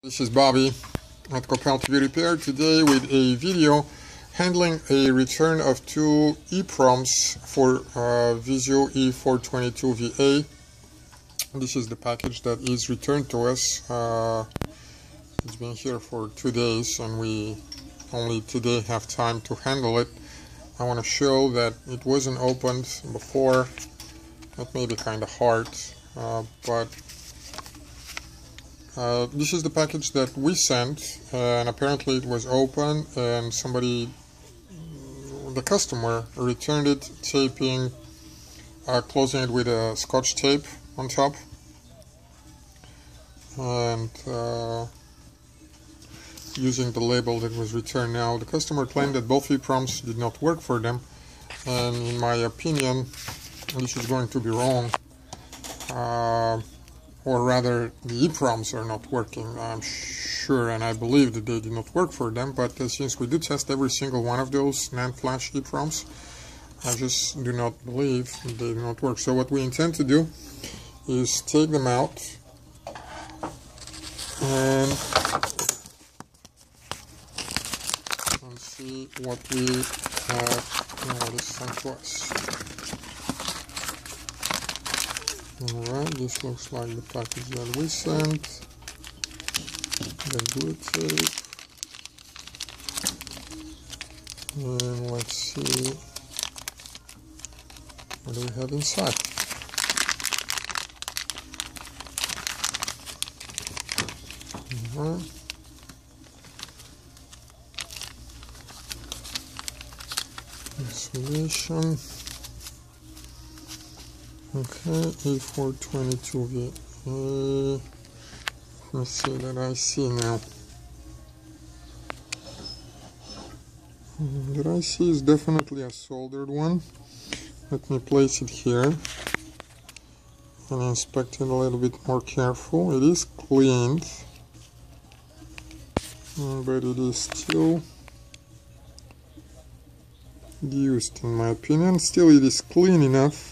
This is Bobby at Copel TV Repair, today with a video handling a return of two EEPROMs for VIZIO E422VA. This is the package that is returned to us. It's been here for 2 days and we only today have time to handle it. I want to show that it wasn't opened before. That may be kind of hard, but this is the package that we sent, and apparently it was open and the customer returned it, closing it with a scotch tape on top, and using the label that was returned. Now the customer claimed that both EEPROMs did not work for them, and in my opinion this is going to be wrong. Or rather, the EEPROMs are not working. I'm sure and I believe that they did not work for them, but since we did test every single one of those NAND flash EEPROMs, I just do not believe they do not work. So what we intend to do is take them out and see what we have and what is sent to us. Alright, this looks like the package that we sent. The glue tape. And let's see what do we have inside. Alright. Installation. Okay, E422VA. Let's see that I see now. That I see is definitely a soldered one. Let me place it here and inspect it a little bit more careful. It is cleaned, but it is still used in my opinion. Still, it is clean enough.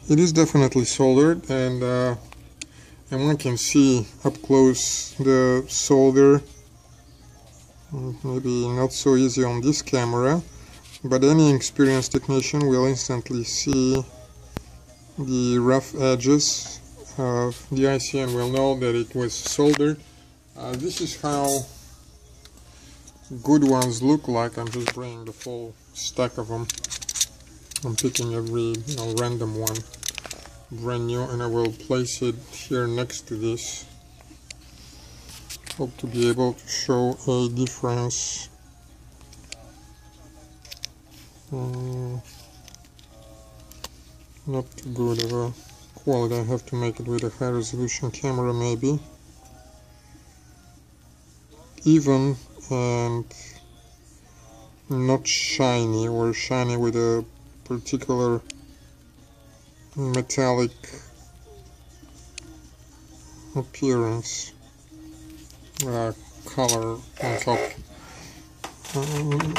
It is definitely soldered, and one can see up close the solder. Maybe not so easy on this camera, but any experienced technician will instantly see the rough edges of the IC and will know that it was soldered. This is how good ones look like. I'm just bringing the full stack of them. I'm picking every random one, brand new, and I will place it here next to this. Hope to be able to show a difference. Not too good of a quality. I have to make it with a high resolution camera maybe. Even and not shiny, or shiny with a particular metallic appearance, color on top,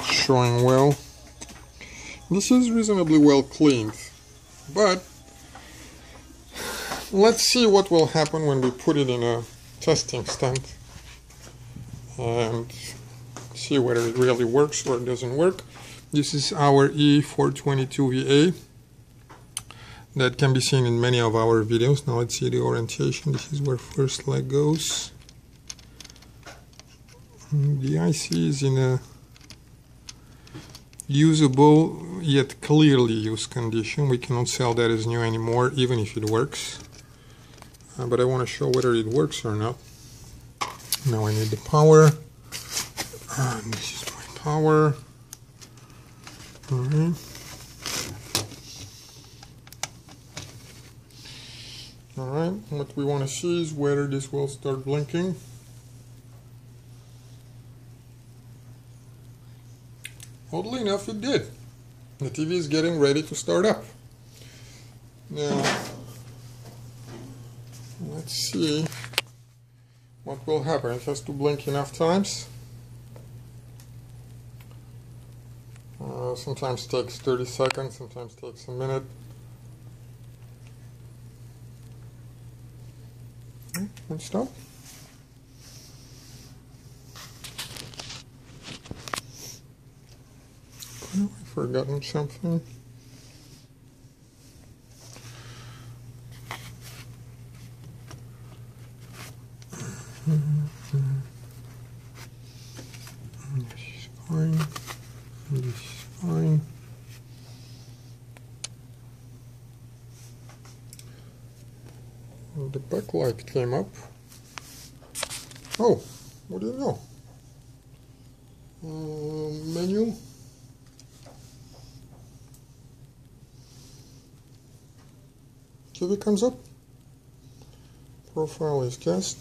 showing well. This is reasonably well cleaned, but let's see what will happen when we put it in a testing stand and see whether it really works or it doesn't work. This is our E422VA that can be seen in many of our videos. Now let's see the orientation. This is where first leg goes. The IC is in a usable yet clearly used condition. We cannot sell that as new anymore, even if it works. But I want to show whether it works or not. Now I need the power. This is my power. Alright, what we want to see is whether this will start blinking. Oddly enough, it did. The TV is getting ready to start up. Now, let's see what will happen. It has to blink enough times. Sometimes takes 30 seconds, sometimes takes a minute. And stop. Oh, I've forgotten something. This is fine. This is fine. The backlight came up. Oh, what do you know? Menu. TV comes up. Profile is guest.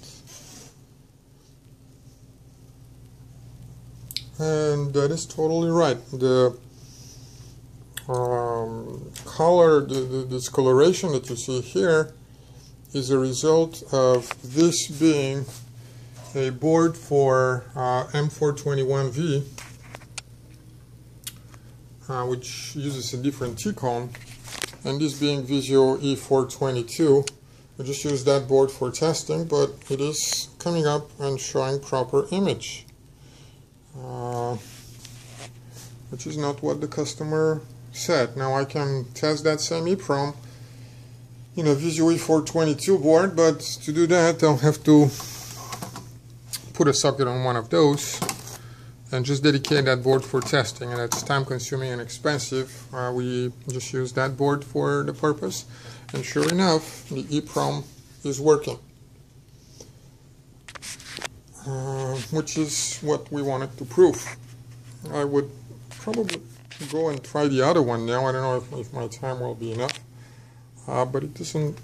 And that is totally right. The color, the discoloration that you see here is a result of this being a board for M421V, which uses a different T-cone, and this being VIZIO E422. I just used that board for testing, but it is coming up and showing proper image, which is not what the customer said. Now I can test that same EEPROM in a VIZIO E422 board, but to do that I'll have to put a socket on one of those and just dedicate that board for testing, and that's time consuming and expensive. We just use that board for the purpose, and sure enough the EEPROM is working, which is what we wanted to prove. I would probably go and try the other one now. I don't know if my time will be enough, but it doesn't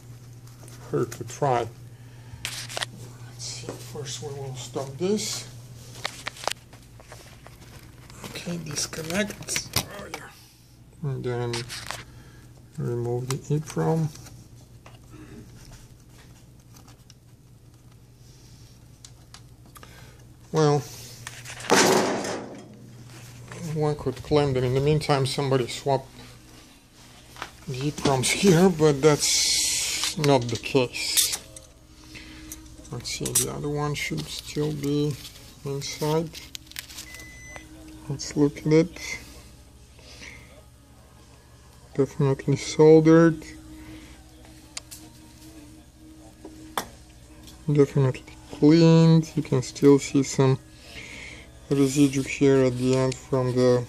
hurt to try. Let's see, first we will stop this. Okay, disconnect. Oh, yeah. And then remove the EEPROM. Well, one could claim that in the meantime somebody swapped the EEPROMs here, but that's not the case. Let's see, the other one should still be inside. Let's look at it. Definitely soldered. Definitely cleaned. You can still see some residue here at the end from the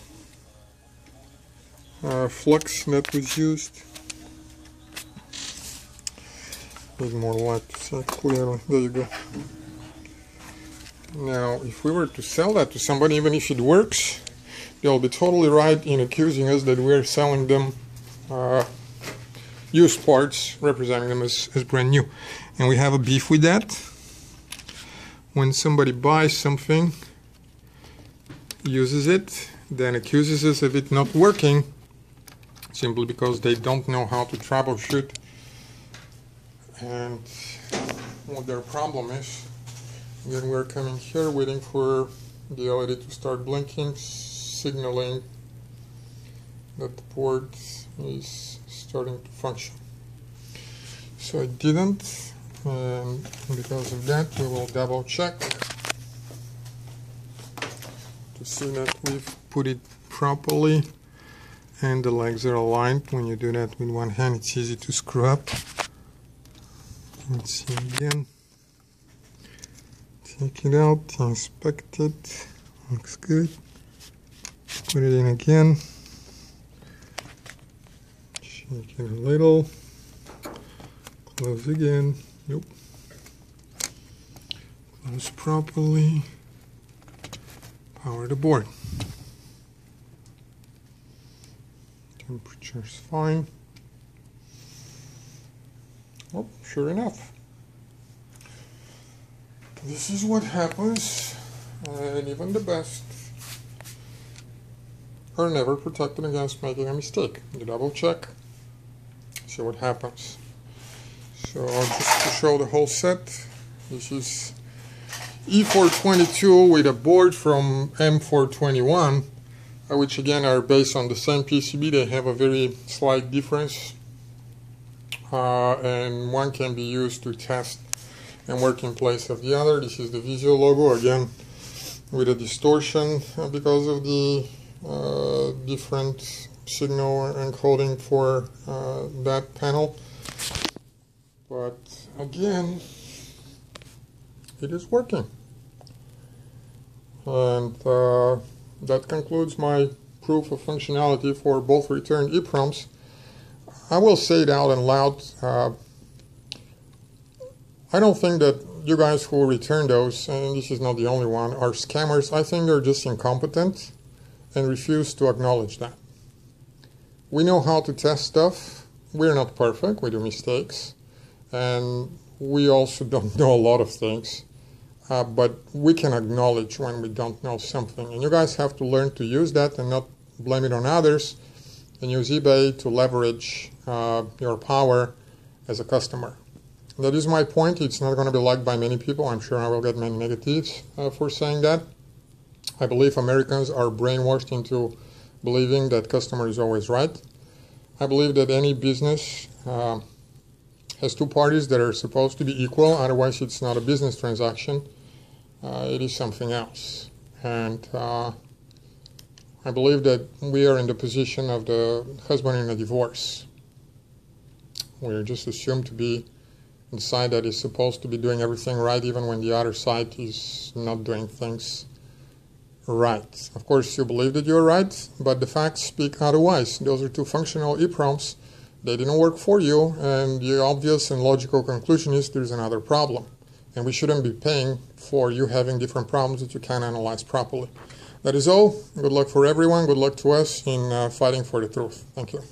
flux that was used. Need more light to see clearly. There you go. Now, if we were to sell that to somebody, even if it works, they'll be totally right in accusing us that we're selling them used parts, representing them as brand new. And we have a beef with that. When somebody buys something, uses it, then accuses us of it not working, simply because they don't know how to troubleshoot and what their problem is. Then we're coming here waiting for the LED to start blinking, signaling that the board is starting to function. So it didn't, and because of that we will double check to see that we've put it properly and the legs are aligned. When you do that with one hand, it's easy to screw up. Let's see again. Take it out, inspect it, looks good. Put it in again. Shake it a little. Close again. Nope. Close properly. Power the board. Temperature's fine. Oh, sure enough. This is what happens, and even the best are never protected against making a mistake. You double check, see what happens. So just to show the whole set, this is E422 with a board from M421. which again are based on the same PCB. They have a very slight difference, and one can be used to test and work in place of the other. This is the VIZIO logo, again with a distortion because of the different signal encoding for that panel. But again, it is working. And that concludes my proof of functionality for both returned EEPROMs. I will say it out and loud. I don't think that you guys who return those, and this is not the only one, are scammers. I think they're just incompetent and refuse to acknowledge that. We know how to test stuff. We're not perfect. We do mistakes. And we also don't know a lot of things. But we can acknowledge when we don't know something. And you guys have to learn to use that and not blame it on others, and use eBay to leverage your power as a customer. That is my point. It's not going to be liked by many people. I'm sure I will get many negatives for saying that. I believe Americans are brainwashed into believing that customer is always right. I believe that any business has two parties that are supposed to be equal, otherwise it's not a business transaction. It is something else. And I believe that we are in the position of the husband in a divorce. We're just assumed to be the side that is supposed to be doing everything right, even when the other side is not doing things right. Of course, you believe that you're right, but the facts speak otherwise. Those are two functional EEPROMs. They didn't work for you, and the obvious and logical conclusion is there's another problem. And we shouldn't be paying for you having different problems that you can't analyze properly. That is all. Good luck for everyone. Good luck to us in fighting for the truth. Thank you.